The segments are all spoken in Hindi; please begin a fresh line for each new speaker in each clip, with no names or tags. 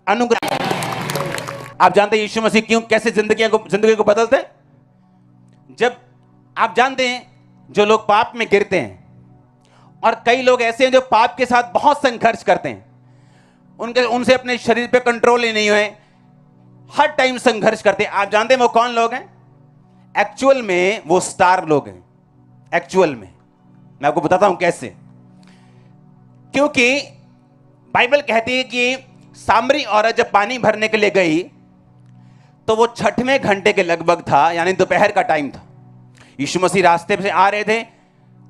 अनुग्रह। आप जानते हैं यीशु मसीह क्यों कैसे जिंदगी को बदलते हैं? जब आप जानते हैं जो लोग पाप में गिरते हैं, और कई लोग ऐसे हैं जो पाप के साथ बहुत संघर्ष करते हैं, उनसे अपने शरीर पे कंट्रोल ही नहीं हुए, हर टाइम संघर्ष करते हैं। आप जानते हैं वो कौन लोग हैं? एक्चुअल में वो स्टार लोग हैं। एक्चुअल में मैं आपको बताता हूं कैसे। क्योंकि बाइबल कहती है कि सामरी औरत जब पानी भरने के लिए गई तो वो 6वें घंटे के लगभग था, यानी दोपहर का टाइम था। यीशु मसीह रास्ते से आ रहे थे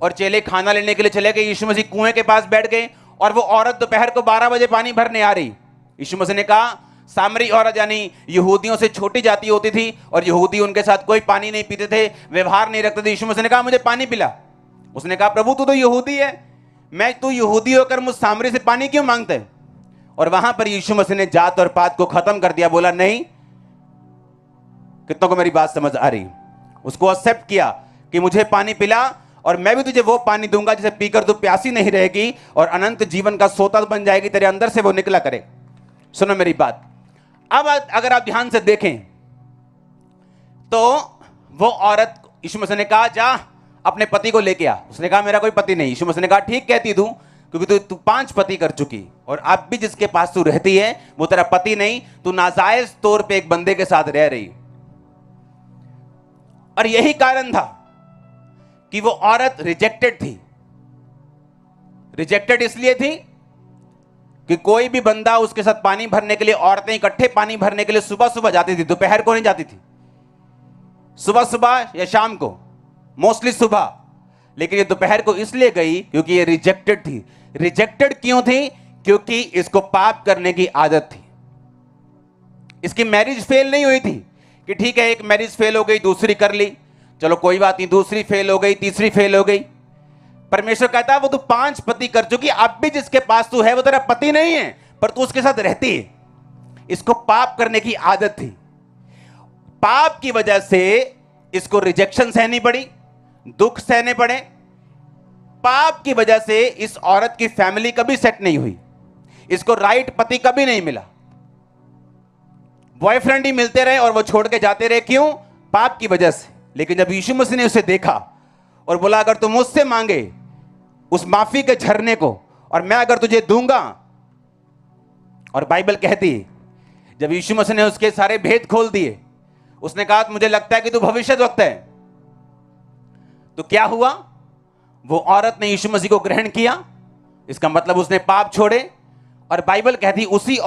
और चेले खाना लेने के लिए चले गए। यीशु मसीह कुएं के पास बैठ गए और वो औरत दोपहर को 12 बजे पानी भरने आ रही। यीशु मसीह ने कहा, सामरी औरत यानी यहूदियों से छोटी जाति होती थी और यहूदी उनके साथ कोई पानी नहीं पीते थे, व्यवहार नहीं रखते थे। यीशु मसीह ने कहा, मुझे पानी पिला। उसने कहा, प्रभु तू तो यहूदी है, तू यहूदी होकर मुझ सामरी से पानी क्यों मांगते है? और वहां पर यीशु मसीह ने जात और पात को खत्म कर दिया। बोला, नहीं, कितनों को मेरी बात समझ आ रही? उसको एक्सेप्ट किया कि मुझे पानी पिला और मैं भी तुझे वो पानी दूंगा जिसे पीकर तू प्यासी नहीं रहेगी और अनंत जीवन का सोता बन जाएगी, तेरे अंदर से वो निकला करे। सुनो मेरी बात। अब अगर आप ध्यान से देखें तो वो औरत, यीशु मसीह ने कहा, जा अपने पति को लेके आ। उसने कहा, मेरा कोई पति नहीं। यीशु मसीह ने कहा, ठीक कहती तू, क्योंकि तू 5 पति कर चुकी और अब भी जिसके पास तू रहती है वो तेरा पति नहीं, तू नाजायज तौर पे एक बंदे के साथ रह रही। और यही कारण था कि वो औरत रिजेक्टेड थी। रिजेक्टेड इसलिए थी कि कोई भी बंदा उसके साथ पानी भरने के लिए, औरतें इकट्ठे पानी भरने के लिए सुबह सुबह जाती थी, दोपहर को नहीं जाती थी। सुबह सुबह या शाम को, मोस्टली सुबह। लेकिन ये दोपहर को इसलिए गई क्योंकि ये रिजेक्टेड थी। रिजेक्टेड क्यों थी? क्योंकि इसको पाप करने की आदत थी। इसकी मैरिज फेल नहीं हुई थी कि ठीक है एक मैरिज फेल हो गई, दूसरी कर ली, चलो कोई बात नहीं, दूसरी फेल हो गई, तीसरी फेल हो गई। परमेश्वर कहता है वो तू 5 पति कर चुकी, अब भी जिसके पास तू है वो तेरा पति नहीं है, पर तू उसके साथ रहती है। इसको पाप करने की आदत थी। पाप की वजह से इसको रिजेक्शन सहनी पड़ी, दुख सहने पड़े। पाप की वजह से इस औरत की फैमिली कभी सेट नहीं हुई, इसको राइट पति कभी नहीं मिला। बॉयफ्रेंड ही मिलते रहे और वो छोड़ के जाते रहे। क्यों? पाप की वजह से। लेकिन जब यीशु मसीह ने उसे देखा और बोला, अगर तू मुझसे मांगे उस माफी के झरने को और मैं अगर तुझे दूंगा। और बाइबल कहती है जब यीशु मसीह ने उसके सारे भेद खोल दिए, उसने कहा, मुझे लगता है कि तू भविष्यद्वक्ता है। तो क्या हुआ? वो औरत ने यीशु मसीह को ग्रहण किया, इसका मतलब उसने पाप छोड़े। और बाइबल कहती उसी